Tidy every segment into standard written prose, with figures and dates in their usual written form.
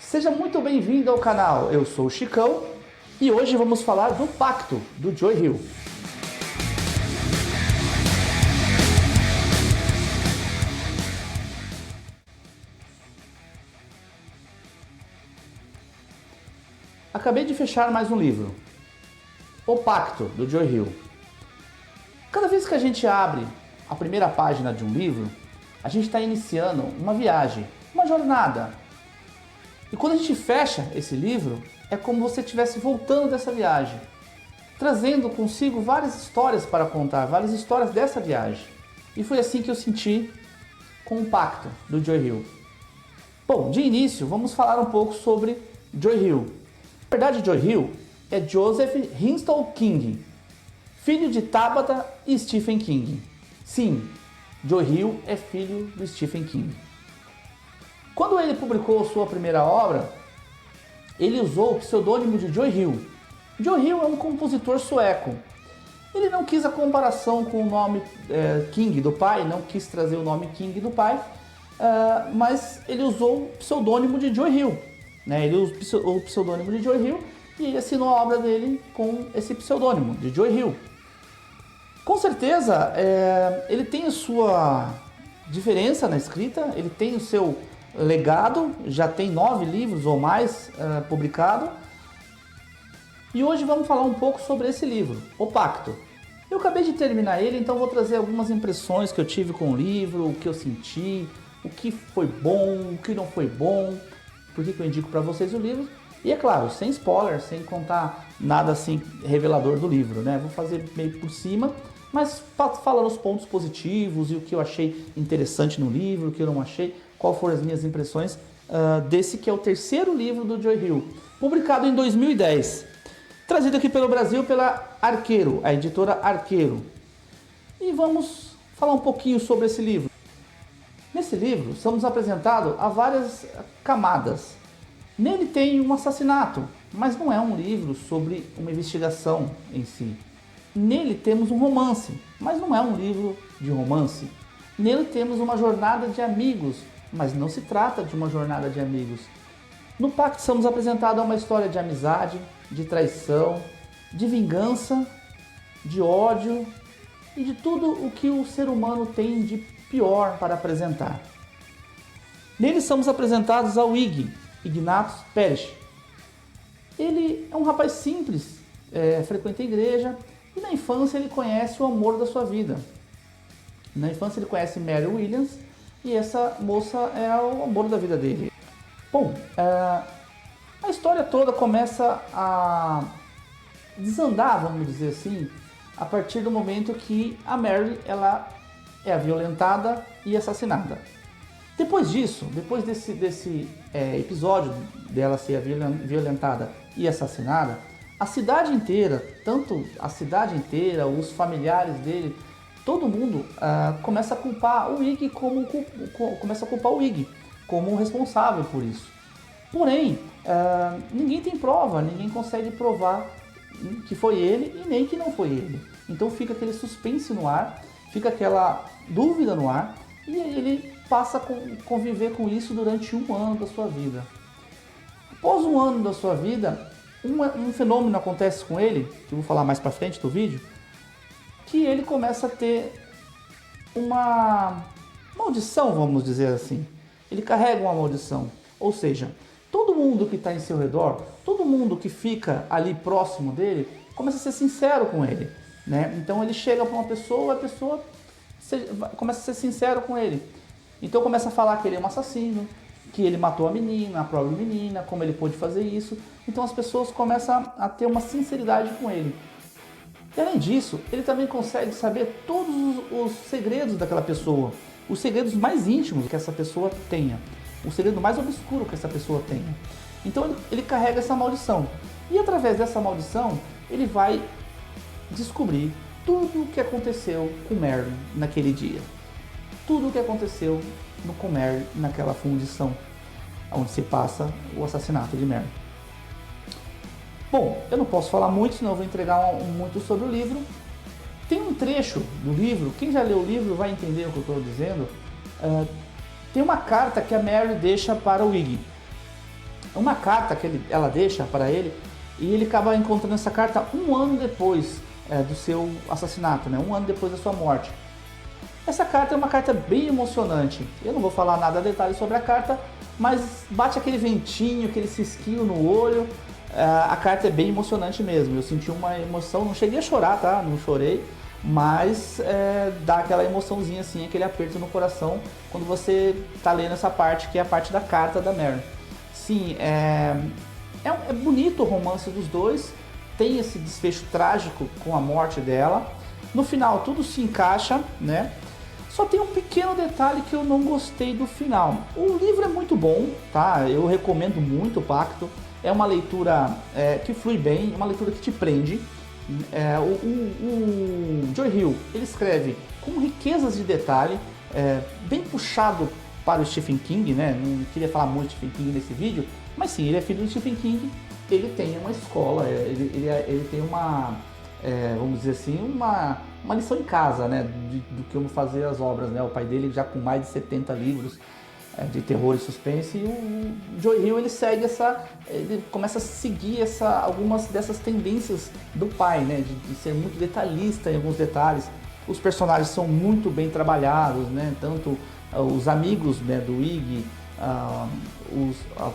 Seja muito bem-vindo ao canal, eu sou o Chicão e hoje vamos falar do Pacto, do Joe Hill. Acabei de fechar mais um livro, O Pacto, do Joe Hill. Cada vez que a gente abre a primeira página de um livro, a gente está iniciando uma viagem, uma jornada. E quando a gente fecha esse livro, é como se você estivesse voltando dessa viagem, trazendo consigo várias histórias para contar, várias histórias dessa viagem. E foi assim que eu senti com o Pacto, do Joe Hill. Bom, de início, vamos falar um pouco sobre Joe Hill. Na verdade, Joe Hill é Joseph Hinstall King, filho de Tabitha e Stephen King. Sim, Joe Hill é filho do Stephen King. Quando ele publicou sua primeira obra, ele usou o pseudônimo de Joe Hill. Joe Hill é um compositor sueco. Ele não quis a comparação com o nome King do pai, não quis trazer o nome King do pai, mas ele usou o pseudônimo de Joe Hill. Ele usou o pseudônimo de Joe Hill e ele assinou a obra dele com esse pseudônimo de Joe Hill. Com certeza, ele tem a sua diferença na escrita, ele tem o seu legado, já tem 9 livros ou mais publicados. E hoje vamos falar um pouco sobre esse livro, O Pacto. Eu acabei de terminar ele, então vou trazer algumas impressões que eu tive com o livro, o que eu senti, o que foi bom, o que não foi bom, por que eu indico para vocês o livro. E é claro, sem spoiler, sem contar nada assim revelador do livro, né? Vou fazer meio por cima, mas falando os pontos positivos e o que eu achei interessante no livro, o que eu não achei, qual foram as minhas impressões desse que é o terceiro livro do Joe Hill, publicado em 2010, trazido aqui pelo Brasil pela Arqueiro, a editora Arqueiro. E vamos falar um pouquinho sobre esse livro. Nesse livro, somos apresentados a várias camadas. Nele tem um assassinato, mas não é um livro sobre uma investigação em si. Nele temos um romance, mas não é um livro de romance. Nele temos uma jornada de amigos, mas não se trata de uma jornada de amigos. No Pacto somos apresentados a uma história de amizade, de traição, de vingança, de ódio e de tudo o que o ser humano tem de pior para apresentar. Nele somos apresentados ao Ig, Ignatius Peresh. Ele é um rapaz simples, frequenta a igreja e na infância ele conhece o amor da sua vida. Na infância ele conhece Mary Williams e essa moça é o amor da vida dele. Bom, a história toda começa a desandar, vamos dizer assim, a partir do momento que a Mary ela é violentada e assassinada. Depois disso, depois desse episódio dela ser violentada e assassinada, a cidade inteira, os familiares dele, todo mundo começa a culpar o Ig como responsável por isso. Porém, ninguém tem prova, ninguém consegue provar que foi ele e nem que não foi ele. Então fica aquele suspense no ar, fica aquela dúvida no ar e ele passa a conviver com isso durante 1 ano da sua vida. Após 1 ano da sua vida, um fenômeno acontece com ele, que eu vou falar mais pra frente do vídeo, que ele começa a ter uma maldição, vamos dizer assim. Ele carrega uma maldição, ou seja, todo mundo que está em seu redor, todo mundo que fica ali próximo dele, começa a ser sincero com ele, né? Então ele chega para uma pessoa, a pessoa começa a ser sincero com ele. Então começa a falar que ele é um assassino, que ele matou a própria menina, como ele pôde fazer isso. Então as pessoas começam a ter uma sinceridade com ele. E além disso, ele também consegue saber todos os segredos daquela pessoa, os segredos mais íntimos que essa pessoa tenha, o segredo mais obscuro que essa pessoa tenha. Então ele carrega essa maldição. E através dessa maldição, ele vai descobrir tudo o que aconteceu com Mary naquele dia. Tudo o que aconteceu com Mary naquela fundição, onde se passa o assassinato de Mary. Bom, eu não posso falar muito, senão eu vou entregar muito sobre o livro. Tem um trecho do livro, quem já leu o livro vai entender o que eu estou dizendo. Tem uma carta que a Mary deixa para o Ig. uma carta que ela deixa para ele, e ele acaba encontrando essa carta um ano depois do seu assassinato, né? Um ano depois da sua morte. Essa carta é uma carta bem emocionante. Eu não vou falar nada a detalhe sobre a carta, mas bate aquele ventinho, aquele cisquinho no olho. A carta é bem emocionante mesmo. Eu senti uma emoção, não cheguei a chorar, tá? Não chorei, mas dá aquela emoçãozinha assim, aquele aperto no coração quando você tá lendo essa parte, que é a parte da carta da Mary. Sim, é bonito o romance dos dois, tem esse desfecho trágico com a morte dela. No final tudo se encaixa, né? Só tem um pequeno detalhe que eu não gostei do final. O livro é muito bom, tá? Eu recomendo muito o Pacto. É uma leitura que flui bem, uma leitura que te prende. O Joe Hill, ele escreve com riquezas de detalhe, bem puxado para o Stephen King, né? Não queria falar muito de Stephen King nesse vídeo, mas sim, ele é filho do Stephen King, ele tem uma escola, ele tem uma... vamos dizer assim, uma lição em casa, né, do que como fazer as obras, né? O pai dele já com mais de 70 livros de terror e suspense, e o Joe Hill ele começa a seguir algumas dessas tendências do pai, né, de ser muito detalhista em alguns detalhes. Os personagens são muito bem trabalhados, né, tanto os amigos, né, do Iggy, a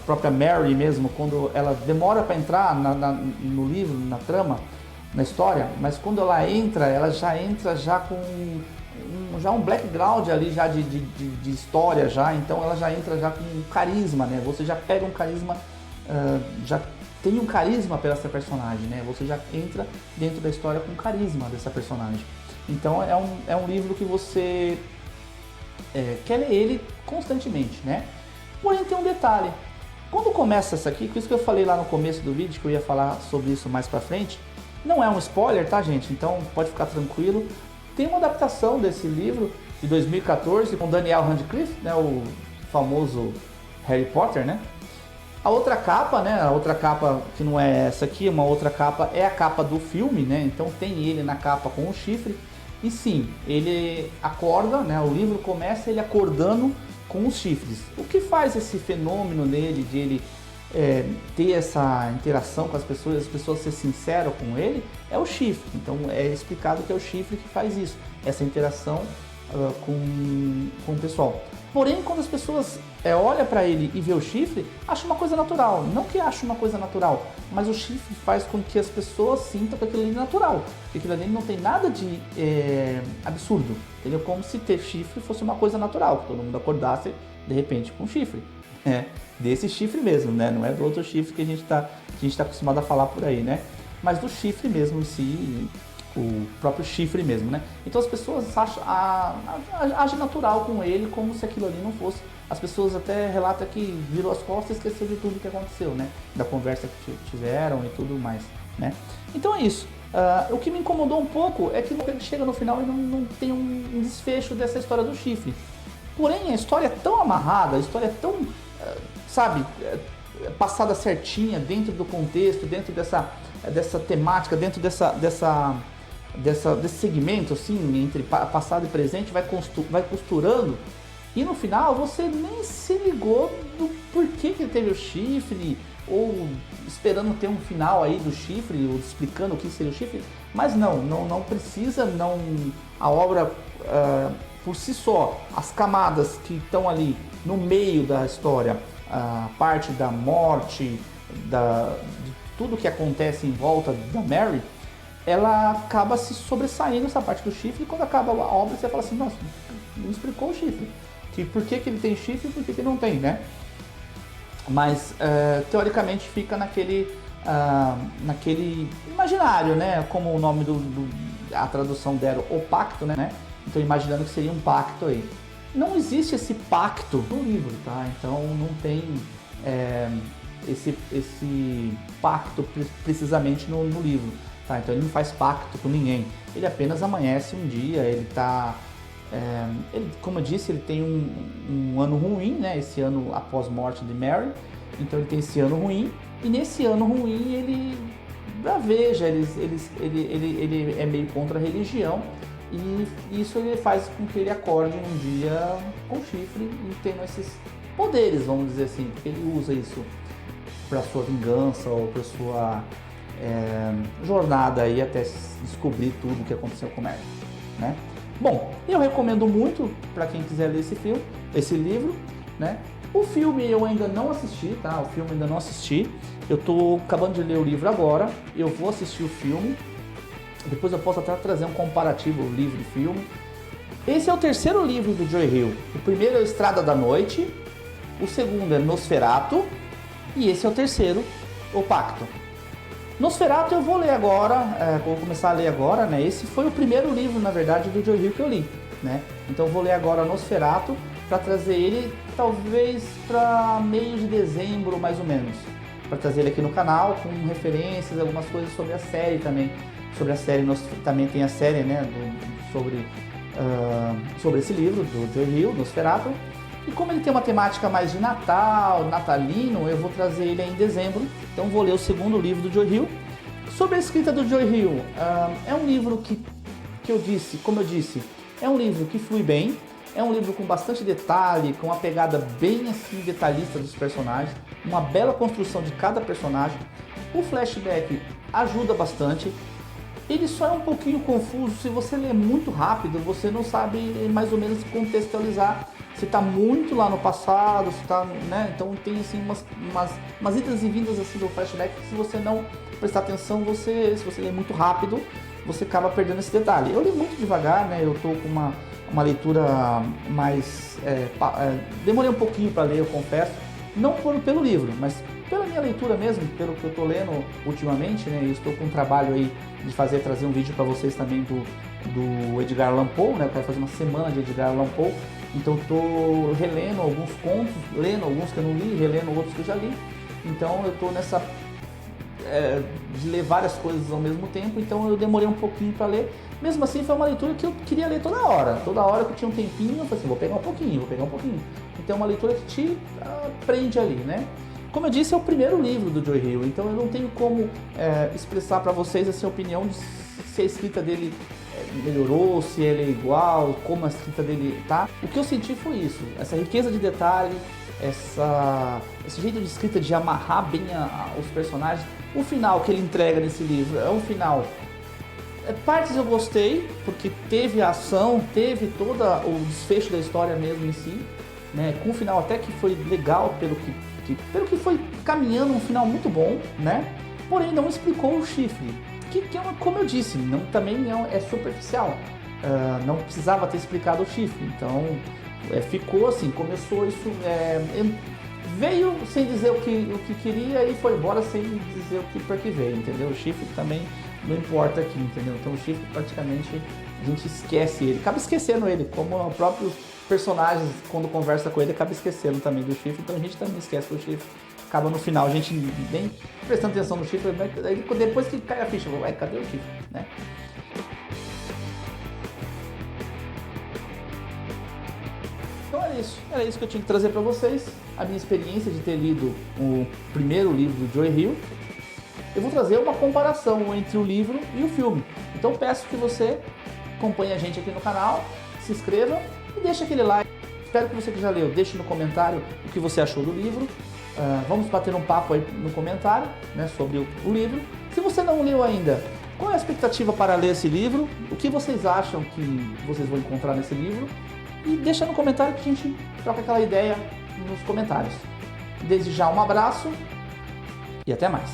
própria Mary mesmo, quando ela demora para entrar no livro, na trama, na história, mas quando ela já entra com um background ali já de história já, então ela já entra já com um carisma, né? Você já pega um carisma, já tem um carisma pela essa personagem, né? Você já entra dentro da história com o carisma dessa personagem. Então é um livro que você quer ler ele constantemente, né? Porém tem um detalhe, quando começa essa aqui, por isso que eu falei lá no começo do vídeo que eu ia falar sobre isso mais pra frente. Não é um spoiler, tá, gente? Então pode ficar tranquilo. Tem uma adaptação desse livro de 2014 com Daniel Radcliffe, né, o famoso Harry Potter, né? A outra capa, né? A outra capa que não é essa aqui, uma outra capa é a capa do filme, né? Então tem ele na capa com o chifre. E sim, ele acorda, né? O livro começa ele acordando com os chifres. O que faz esse fenômeno nele de ele ter essa interação com as pessoas ser sincero com ele, é o chifre. Então é explicado que é o chifre que faz isso, essa interação com o pessoal. Porém, quando as pessoas olham para ele e vê o chifre, acha uma coisa natural. Não que acha uma coisa natural, mas o chifre faz com que as pessoas sintam que aquilo ali é natural. Que aquilo ali não tem nada de absurdo, entendeu? Como se ter chifre fosse uma coisa natural, que todo mundo acordasse de repente com chifre. Desse chifre mesmo, né? Não é do outro chifre que a gente tá acostumado a falar por aí, né? Mas do chifre mesmo em si, o próprio chifre mesmo, né? Então as pessoas agem natural com ele, como se aquilo ali não fosse. As pessoas até relatam que virou as costas e esqueceu de tudo que aconteceu, né? Da conversa que tiveram e tudo mais, né? Então é isso. O que me incomodou um pouco é que ele chega no final e não tem um desfecho dessa história do chifre. Porém, a história é tão amarrada, a história é tão, passada certinha dentro do contexto, dentro dessa temática, dentro desse segmento, assim, entre passado e presente, vai costurando, e no final você nem se ligou do porquê que ele teve o chifre, ou esperando ter um final aí do chifre, ou explicando o que seria o chifre, mas não precisa, a obra por si só, as camadas que estão ali no meio da história, a parte da morte, de tudo que acontece em volta da Mary, ela acaba se sobressaindo essa parte do chifre, e quando acaba a obra você fala assim, nossa, não explicou o chifre, que por que ele tem chifre e por que ele não tem, né? Mas teoricamente fica naquele imaginário, né? Como o nome a tradução deram, o pacto, né? Então imaginando que seria um pacto aí. Não existe esse pacto no livro, tá? Então não tem esse pacto precisamente no livro, tá? Então ele não faz pacto com ninguém. Ele apenas amanhece um dia, como eu disse, ele tem um ano ruim, né? Esse ano após a morte de Mary. Então ele tem esse ano ruim, e nesse ano ruim ele braveja, ele é meio contra a religião, e isso ele faz com que ele acorde um dia com chifre e tendo esses poderes, vamos dizer assim, porque ele usa isso para sua vingança ou para sua jornada aí até descobrir tudo o que aconteceu com o Merlin, né? Bom, eu recomendo muito para quem quiser ler esse livro, né? O filme eu ainda não assisti, tá? O filme ainda não assisti. Eu tô acabando de ler o livro agora, eu vou assistir o filme. Depois eu posso até trazer um comparativo livro e filme. Esse é o terceiro livro do Joe Hill. O primeiro é Estrada da Noite, o segundo é Nosferatu e esse é o terceiro, O Pacto. Nosferatu eu vou ler agora, vou começar a ler agora, né? Esse foi o primeiro livro, na verdade, do Joe Hill que eu li, né? Então eu vou ler agora Nosferatu para trazer ele talvez para meio de dezembro, mais ou menos, para trazer ele aqui no canal com referências, algumas coisas sobre a série também. Sobre a série, também tem a série, né? Sobre esse livro do Joe Hill, Nosferatu. E como ele tem uma temática mais de Natal, natalino, eu vou trazer ele aí em dezembro. Então vou ler o segundo livro do Joe Hill. Sobre a escrita do Joe Hill, é um livro que como eu disse, é um livro que flui bem. É um livro com bastante detalhe, com uma pegada bem assim detalhista dos personagens. Uma bela construção de cada personagem. O flashback ajuda bastante. Ele só é um pouquinho confuso, se você lê muito rápido, você não sabe mais ou menos contextualizar se está muito lá no passado, se está, né? Então tem assim umas idas e vindas assim do flashback que se você não prestar atenção, se você lê muito rápido, você acaba perdendo esse detalhe. Eu li muito devagar, né? Eu estou com uma leitura mais... demorei um pouquinho para ler, eu confesso, não pelo livro, mas pela minha leitura mesmo, pelo que eu estou lendo ultimamente, né? Eu estou com um trabalho aí de trazer um vídeo para vocês também do Edgar Allan Poe, né? Eu quero fazer uma semana de Edgar Allan Poe, então estou relendo alguns contos, lendo alguns que eu não li, relendo outros que eu já li, então eu estou nessa de ler várias coisas ao mesmo tempo, então eu demorei um pouquinho para ler. Mesmo assim foi uma leitura que eu queria ler toda hora que eu tinha um tempinho, eu falei assim, vou pegar um pouquinho. Então é uma leitura que te prende ali, né? Como eu disse, é o primeiro livro do Joe Hill, então eu não tenho como expressar para vocês essa opinião de se a escrita dele melhorou, se ele é igual, como a escrita dele tá. O que eu senti foi isso, essa riqueza de detalhe, esse jeito de escrita de amarrar bem os personagens. O final que ele entrega nesse livro é um final... partes eu gostei, porque teve a ação, teve todo o desfecho da história mesmo em si, né? Com um final até que foi legal pelo que foi caminhando, um final muito bom, né? Porém não explicou o chifre, que como eu disse, também é superficial, não precisava ter explicado o chifre, então ficou assim, começou isso, veio sem dizer o que queria e foi embora sem dizer para que veio, entendeu? O chifre também não importa aqui, entendeu? Então o chifre praticamente a gente esquece ele, acaba esquecendo ele, como os próprios personagens quando conversa com ele acaba esquecendo também do chifre, então a gente também esquece do chifre, acaba no final a gente nem prestando atenção no chifre, aí depois que cai a ficha, cadê o chifre, né? Então era isso que eu tinha que trazer para vocês, a minha experiência de ter lido o primeiro livro do Joe Hill. Eu vou trazer uma comparação entre o livro e o filme. Então peço que você acompanhe a gente aqui no canal, se inscreva e deixe aquele like. Espero que você que já leu, deixe no comentário o que você achou do livro. Vamos bater um papo aí no comentário, né, sobre o livro. Se você não leu ainda, qual é a expectativa para ler esse livro? O que vocês acham que vocês vão encontrar nesse livro? E deixa no comentário que a gente troca aquela ideia nos comentários. Desde já um abraço e até mais.